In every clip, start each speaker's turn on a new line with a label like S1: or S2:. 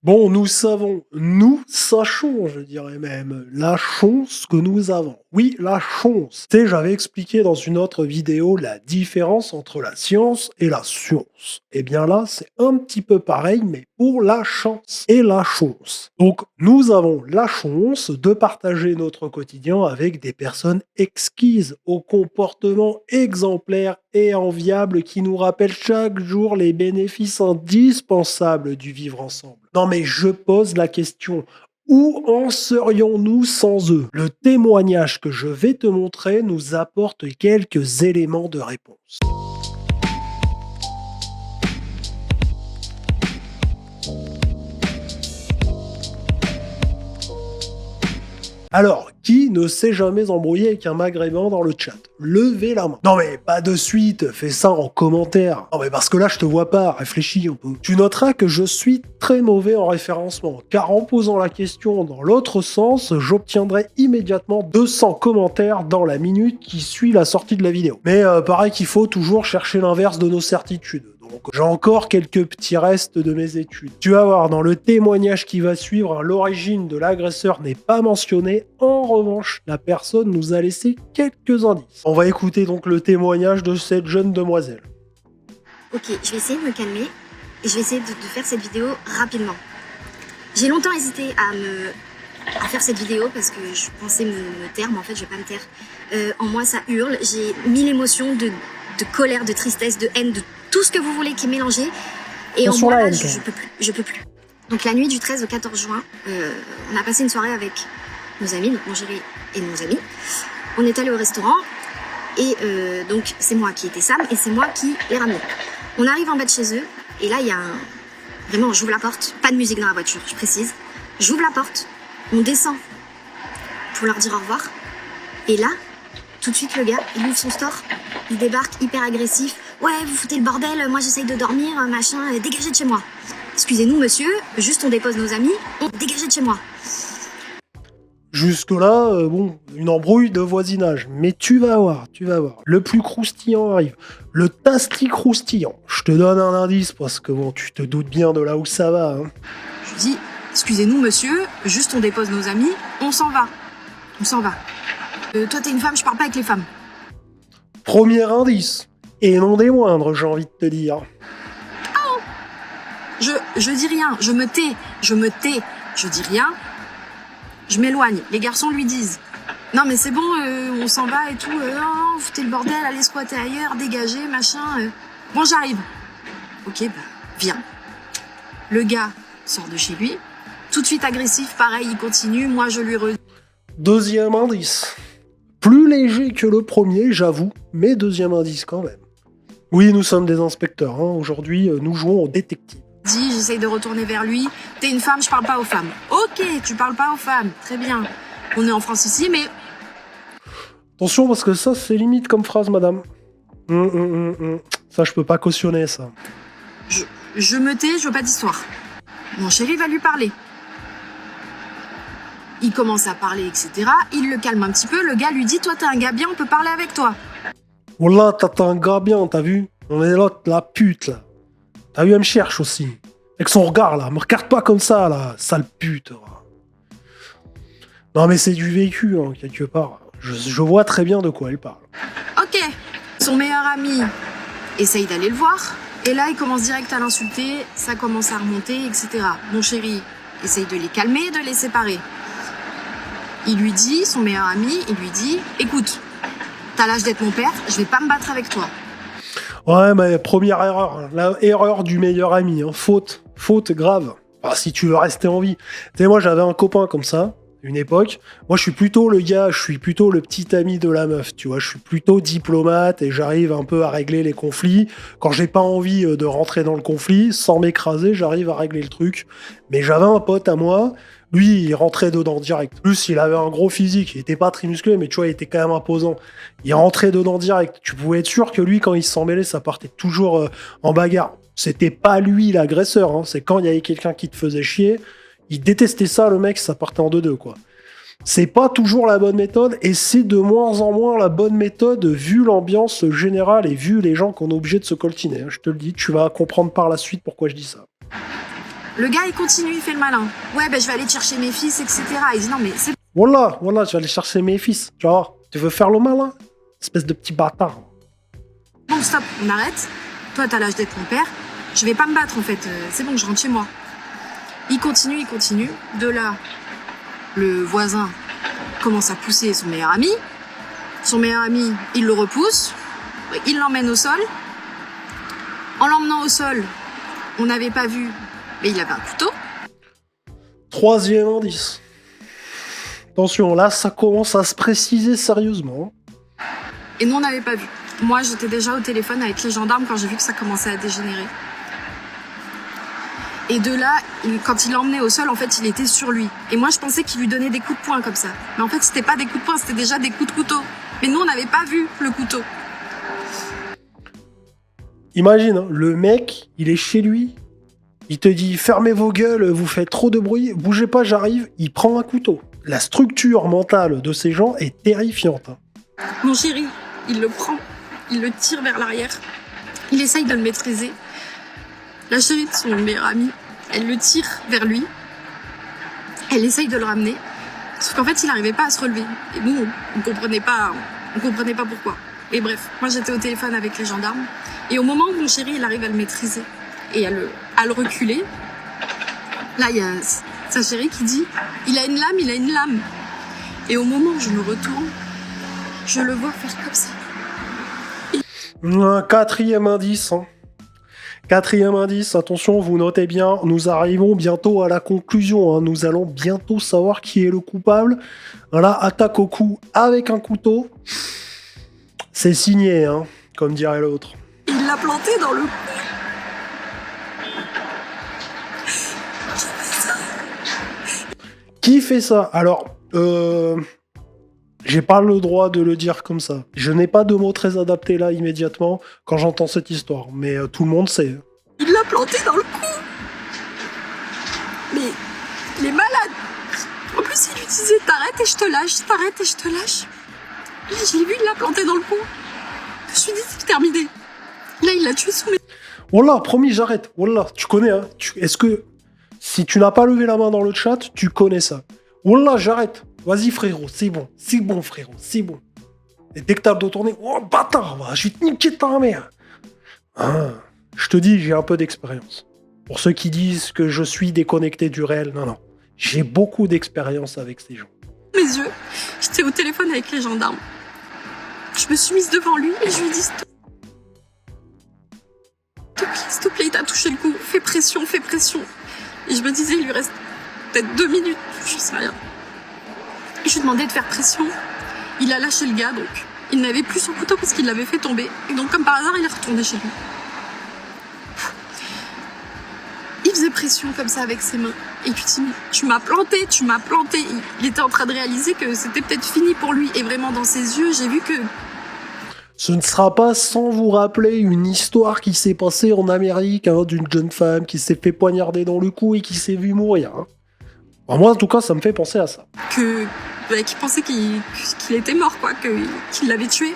S1: Bon, nous sachons, je dirais même, la chance que nous avons. Oui, la chance. Tu sais, j'avais expliqué dans une autre vidéo la différence entre la science et la science. Eh bien là, c'est un petit peu pareil, mais pour la chance et la chance. Donc, nous avons la chance de partager notre quotidien avec des personnes exquises, au comportement exemplaire et enviable qui nous rappellent chaque jour les bénéfices indispensables du vivre ensemble. Non mais je pose la question, où en serions-nous sans eux? Le témoignage que je vais te montrer nous apporte quelques éléments de réponse. Alors, qui ne s'est jamais embrouillé avec un maghrébin dans le chat? Levez la main. Non mais pas de suite, fais ça en commentaire. Non mais parce que là je te vois pas, réfléchis un peu. Tu noteras que je suis très mauvais en référencement, car en posant la question dans l'autre sens, j'obtiendrai immédiatement 200 commentaires dans la minute qui suit la sortie de la vidéo. Mais pareil qu'il faut toujours chercher l'inverse de nos certitudes. Donc j'ai encore quelques petits restes de mes études. Tu vas voir, dans le témoignage qui va suivre, l'origine de l'agresseur n'est pas mentionnée. En revanche, la personne nous a laissé quelques indices. On va écouter donc le témoignage de cette jeune demoiselle.
S2: Ok, je vais essayer de me calmer et je vais essayer de faire cette vidéo rapidement. J'ai longtemps hésité à faire cette vidéo parce que je pensais me taire, mais en fait je vais pas me taire. En moi ça hurle, j'ai mille émotions de colère, de tristesse, de haine, de tout ce que vous voulez qui est mélangé. Et en moi là, je peux plus. Donc la nuit du 13 au 14 juin, on a passé une soirée avec nos amis, donc mon chéri et nos amis. On est allé au restaurant et donc c'est moi qui étais Sam et c'est moi qui les ramenais. On arrive en bas de chez eux et là il y a Vraiment, j'ouvre la porte, pas de musique dans la voiture, je précise. J'ouvre la porte, on descend pour leur dire au revoir. Et là, tout de suite le gars, il ouvre son store, il débarque hyper agressif. Ouais, vous foutez le bordel, moi j'essaye de dormir, machin, dégagez de chez moi. Excusez-nous monsieur, juste on dépose nos amis, dégagez de chez moi.
S1: Jusque-là, bon, une embrouille de voisinage. Mais tu vas voir. Le plus croustillant arrive. Le tasti croustillant. Je te donne un indice parce que bon, tu te doutes bien de là où ça va. Hein.
S3: Je dis, excusez-nous monsieur, juste on dépose nos amis, on s'en va. On s'en va. Toi t'es une femme, je parle pas avec les femmes.
S1: Premier indice. Et non des moindres, j'ai envie de te dire.
S3: Oh, je dis rien, je me tais, je dis rien. Je m'éloigne, les garçons lui disent « Non mais c'est bon, on s'en va et tout, oh, foutez le bordel, allez squatter ailleurs, dégagez, machin. Bon, j'arrive. » Ok, bah, viens. Le gars sort de chez lui, tout de suite agressif, pareil, il continue, moi je lui redis.
S1: Deuxième indice. Plus léger que le premier, j'avoue, mais deuxième indice quand même. Oui, nous sommes des inspecteurs, hein. Aujourd'hui, nous jouons aux détectives.
S3: J'essaye de retourner vers lui. T'es une femme, je parle pas aux femmes. Ok, tu parles pas aux femmes, très bien. On est en France ici, mais...
S1: Attention, parce que ça, c'est limite comme phrase, madame. Ça, je peux pas cautionner, ça.
S3: Je me tais, je veux pas d'histoire. Mon chéri va lui parler. Il commence à parler, etc. Il le calme un petit peu. Le gars lui dit, toi, t'es un gars bien, on peut parler avec toi.
S1: Voilà, t'as un gars bien, t'as vu? On est là, la pute, là. T'as vu, elle me cherche aussi. Avec son regard, là. Me regarde pas comme ça, là. Sale pute. Non, mais c'est du vécu, hein, quelque part. Je vois très bien de quoi elle parle.
S3: Ok. Son meilleur ami essaye d'aller le voir. Et là, il commence direct à l'insulter. Ça commence à remonter, etc. Mon chéri essaye de les calmer, de les séparer. Il lui dit, son meilleur ami, il lui dit, écoute, t'as l'âge d'être mon père, je vais pas me battre avec toi.
S1: Ouais, mais première erreur, hein. La erreur du meilleur ami, hein. Faute grave. Ah, si tu veux rester en vie. Tu sais, moi j'avais un copain comme ça, une époque. Moi je suis plutôt le gars, je suis plutôt le petit ami de la meuf, tu vois. Je suis plutôt diplomate et j'arrive un peu à régler les conflits. Quand j'ai pas envie de rentrer dans le conflit, sans m'écraser, j'arrive à régler le truc. Mais j'avais un pote à moi, lui il rentrait dedans direct. Plus il avait un gros physique, il était pas très musclé, mais tu vois, il était quand même imposant. Il rentrait dedans direct. Tu pouvais être sûr que lui, quand il s'en mêlait, ça partait toujours en bagarre. C'était pas lui l'agresseur, hein. C'est quand il y avait quelqu'un qui te faisait chier, il détestait ça, le mec, ça partait en 2-2, quoi. C'est pas toujours la bonne méthode, et c'est de moins en moins la bonne méthode, vu l'ambiance générale et vu les gens qu'on est obligé de se coltiner. Je te le dis, tu vas comprendre par la suite pourquoi je dis ça.
S3: Le gars, il continue, il fait le malin. Ouais, ben je vais aller te chercher mes fils, etc. Il dit non, mais c'est
S1: Voilà, je vais aller chercher mes fils. Genre, tu veux faire le malin? Espèce de petit bâtard.
S3: bon, stop, on arrête. Toi, t'as l'âge d'être mon père. Je vais pas me battre, en fait. C'est bon, je rentre chez moi. Il continue. De là, le voisin commence à pousser son meilleur ami. Son meilleur ami, il le repousse. Il l'emmène au sol. En l'emmenant au sol, on n'avait pas vu, mais il avait un couteau.
S1: 3e indice. Attention, là, ça commence à se préciser sérieusement.
S3: Et nous, on n'avait pas vu. Moi, j'étais déjà au téléphone avec les gendarmes quand j'ai vu que ça commençait à dégénérer. Et de là, quand il l'emmenait au sol, en fait, il était sur lui. Et moi, je pensais qu'il lui donnait des coups de poing comme ça. Mais en fait, c'était pas des coups de poing, c'était déjà des coups de couteau. Mais nous, on n'avait pas vu le couteau.
S1: Imagine, hein, le mec, il est chez lui. Il te dit, fermez vos gueules, vous faites trop de bruit, bougez pas, j'arrive. Il prend un couteau. La structure mentale de ces gens est terrifiante.
S3: Mon chéri, il le prend, il le tire vers l'arrière. Il essaye de le maîtriser. La chérie de son meilleur ami, elle le tire vers lui. Elle essaye de le ramener. Sauf qu'en fait, il n'arrivait pas à se relever. Et nous, on comprenait pas pourquoi. Et bref, moi j'étais au téléphone avec les gendarmes. Et au moment où mon chéri, il arrive à le maîtriser et à le reculer, là, il y a sa chérie qui dit « Il a une lame !» Et au moment où je me retourne, je le vois faire comme ça.
S1: Un 4e indice. Hein. 4e indice, attention, vous notez bien, nous arrivons bientôt à la conclusion. Hein. Nous allons bientôt savoir qui est le coupable. Là, attaque au cou avec un couteau. C'est signé, hein, comme dirait l'autre.
S3: Il l'a planté dans le cou.
S1: Qui fait ça? Alors, j'ai pas le droit de le dire comme ça. Je n'ai pas de mots très adaptés là immédiatement quand j'entends cette histoire, mais tout le monde sait.
S3: Il l'a planté dans le cou. Mais il est malade. En plus, il lui disait t'arrêtes et je te lâche, t'arrêtes et je te lâche. Là, j'ai vu, il l'a planté dans le cou. Je me suis dit, c'est terminé. Là, il l'a tué sous mes...
S1: Wallah, promis, j'arrête. Wallah, tu connais, hein. Est-ce que, si tu n'as pas levé la main dans le chat, tu connais ça? Wallah, j'arrête. Vas-y, frérot, c'est bon. C'est bon, frérot, c'est bon. Et dès que t'as le dos tourné, oh, bâtard, je vais te niquer ta mère. Ah, je te dis, j'ai un peu d'expérience. Pour ceux qui disent que je suis déconnecté du réel, non. J'ai beaucoup d'expérience avec ces gens.
S3: Mes yeux, j'étais au téléphone avec les gendarmes. Je me suis mise devant lui et je lui ai dit s'il te plaît, il t'a touché le cou, fais pression. Et je me disais, il lui reste peut-être 2 minutes, je sais rien. Et je lui ai demandé de faire pression. Il a lâché le gars, donc il n'avait plus son couteau parce qu'il l'avait fait tomber. Et donc, comme par hasard, il est retourné chez lui. Il faisait pression comme ça avec ses mains. Et puis tu m'as planté. Il était en train de réaliser que c'était peut-être fini pour lui. Et vraiment, dans ses yeux, j'ai vu que...
S1: Ce ne sera pas sans vous rappeler une histoire qui s'est passée en Amérique, hein, d'une jeune femme qui s'est fait poignarder dans le cou et qui s'est vue mourir. Hein. Enfin, moi, en tout cas, ça me fait penser à ça.
S3: Qu'il pensait qu'il était mort, quoi, qu'il l'avait tué.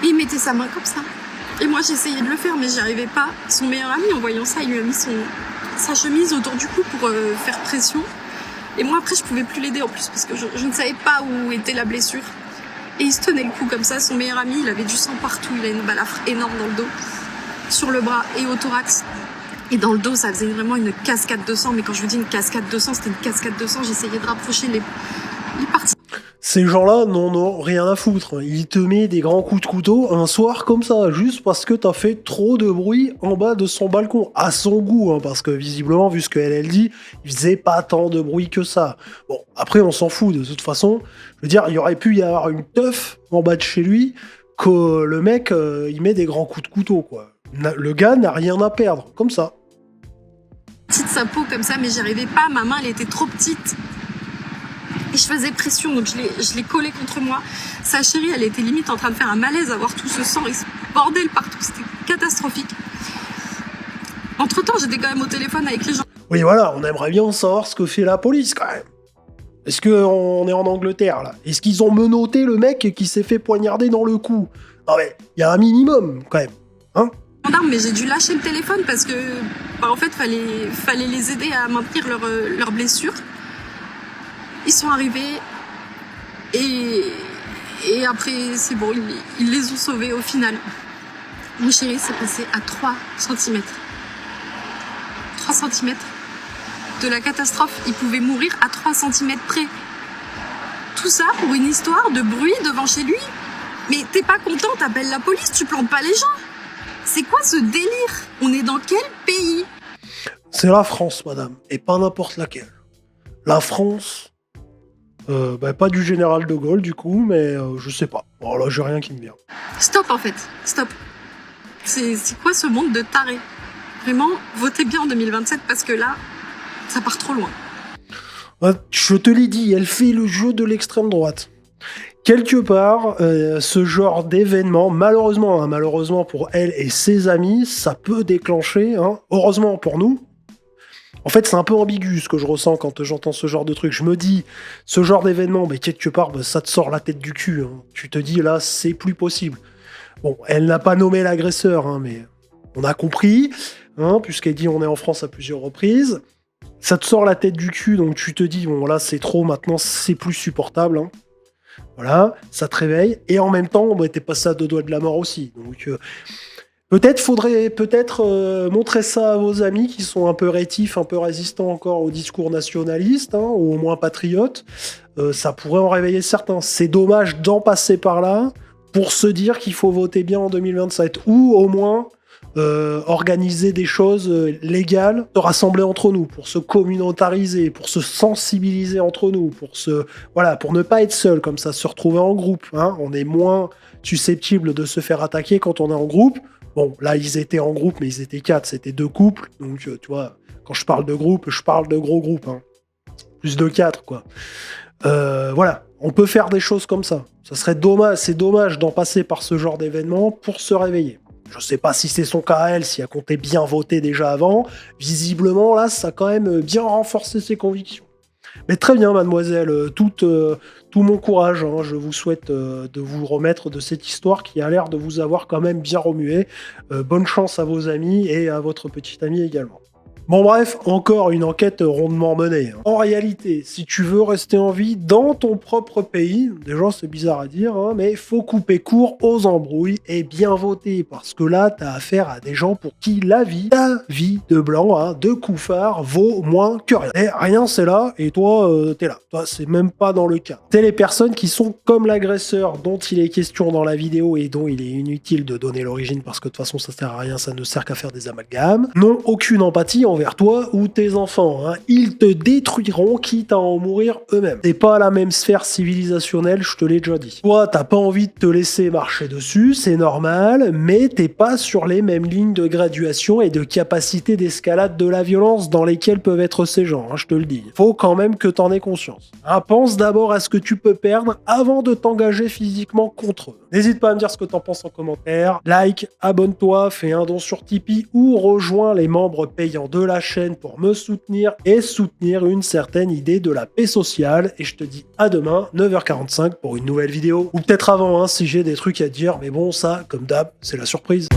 S3: Et il mettait sa main comme ça. Et moi, j'essayais de le faire, mais j'y arrivais pas. Son meilleur ami, en voyant ça, il lui a mis sa chemise autour du cou pour faire pression. Et moi, après, je pouvais plus l'aider en plus, parce que je ne savais pas où était la blessure. Et il se tenait le cou comme ça. Son meilleur ami, il avait du sang partout. Il a une balafre énorme dans le dos, sur le bras et au thorax. Et dans le dos, ça faisait vraiment une cascade de sang. Mais quand je vous dis une cascade de sang, c'était une cascade de sang. J'essayais de rapprocher les parties.
S1: Ces gens-là n'en ont rien à foutre. Ils te mettent des grands coups de couteau un soir comme ça, juste parce que t'as fait trop de bruit en bas de son balcon. À son goût, hein, parce que visiblement, vu ce qu'elle dit, il faisait pas tant de bruit que ça. Bon, après, on s'en fout de toute façon. Je veux dire, il y aurait pu y avoir une teuf en bas de chez lui que le mec, il met des grands coups de couteau, quoi. Le gars n'a rien à perdre, comme ça.
S3: Petite sa peau comme ça, mais j'y arrivais pas. Ma main, elle était trop petite. Et je faisais pression, donc je l'ai collé contre moi. Sa chérie, elle était limite en train de faire un malaise à voir tout ce sang et ce bordel partout. C'était catastrophique. Entre-temps, j'étais quand même au téléphone avec les gens.
S1: Oui, voilà, on aimerait bien savoir ce que fait la police, quand même. Est-ce qu'on est en Angleterre, là? Est-ce qu'ils ont menotté le mec qui s'est fait poignarder dans le cou? Non mais, il y a un minimum, quand même. Hein?
S3: gendarmes, mais j'ai dû lâcher le téléphone parce que, en fait, fallait les aider à maintenir leurs blessures. Ils sont arrivés et après, c'est bon, ils les ont sauvés au final. Mon chéri s'est passé à 3 cm. 3 cm de la catastrophe. Il pouvait mourir à 3 cm près. Tout ça pour une histoire de bruit devant chez lui. Mais t'es pas content, t'appelles la police, tu plantes pas les gens. C'est quoi ce délire? On est dans quel pays?
S1: C'est la France, madame, et pas n'importe laquelle. La France, pas du général de Gaulle, du coup, mais je sais pas. Bon, là, j'ai rien qui me vient.
S3: Stop, en fait, stop. C'est quoi ce monde de tarés? Vraiment, votez bien en 2027 parce que là, ça part trop loin.
S1: Je te l'ai dit, elle fait le jeu de l'extrême droite. Quelque part, ce genre d'événement, malheureusement pour elle et ses amis, ça peut déclencher, heureusement pour nous. En fait, c'est un peu ambigu ce que je ressens quand j'entends ce genre de truc. Je me dis, ce genre d'événement, mais quelque part, ça te sort la tête du cul. Tu te dis, là, c'est plus possible. Bon, elle n'a pas nommé l'agresseur, mais on a compris, puisqu'elle dit on est en France à plusieurs reprises. Ça te sort la tête du cul, donc tu te dis, bon, là, c'est trop, maintenant, c'est plus supportable. Voilà, ça te réveille. Et en même temps, t'es passé à 2 doigts de la mort aussi. Donc, faudrait montrer ça à vos amis qui sont un peu rétifs, un peu résistants encore au discours nationaliste, ou au moins patriotes. Ça pourrait en réveiller certains. C'est dommage d'en passer par là pour se dire qu'il faut voter bien en 2027. Ou au moins organiser des choses légales, se rassembler entre nous, pour se communautariser, pour se sensibiliser entre nous, pour ne pas être seul, comme ça, se retrouver en groupe. On est moins susceptible de se faire attaquer quand on est en groupe. Bon, là, ils étaient en groupe, mais ils étaient 4, c'était 2 couples. Donc, tu vois, quand je parle de groupe, je parle de gros groupes. Plus de 4, quoi. Voilà, on peut faire des choses comme ça. Ça serait dommage, c'est dommage d'en passer par ce genre d'événement pour se réveiller. Je sais pas si c'est son cas à elle, si elle comptait bien voter déjà avant. Visiblement, là, ça a quand même bien renforcé ses convictions. Mais très bien, mademoiselle, tout mon courage. Je vous souhaite de vous remettre de cette histoire qui a l'air de vous avoir quand même bien remué. Bonne chance à vos amis et à votre petite amie également. Bon bref, encore une enquête rondement menée. En réalité, si tu veux rester en vie dans ton propre pays, déjà c'est bizarre à dire, mais faut couper court aux embrouilles et bien voter, parce que là, t'as affaire à des gens pour qui ta vie de blanc, de couffard, vaut moins que rien. Et rien, c'est là, et toi, t'es là. Toi, c'est même pas dans le cas. C'est les personnes qui sont comme l'agresseur dont il est question dans la vidéo et dont il est inutile de donner l'origine, parce que de toute façon, ça sert à rien, ça ne sert qu'à faire des amalgames, n'ont aucune empathie envers toi ou tes enfants. Ils te détruiront quitte à en mourir eux-mêmes. C'est pas la même sphère civilisationnelle, je te l'ai déjà dit. Toi, t'as pas envie de te laisser marcher dessus, c'est normal, mais t'es pas sur les mêmes lignes de graduation et de capacité d'escalade de la violence dans lesquelles peuvent être ces gens, je te le dis. Faut quand même que t'en aies conscience. Pense d'abord à ce que tu peux perdre avant de t'engager physiquement contre eux. N'hésite pas à me dire ce que t'en penses en commentaire. Like, abonne-toi, fais un don sur Tipeee ou rejoins les membres payants de la chaîne pour me soutenir et soutenir une certaine idée de la paix sociale. Et je te dis à demain, 9h45 pour une nouvelle vidéo. Ou peut-être avant, si j'ai des trucs à te dire. Mais bon, ça, comme d'hab, c'est la surprise.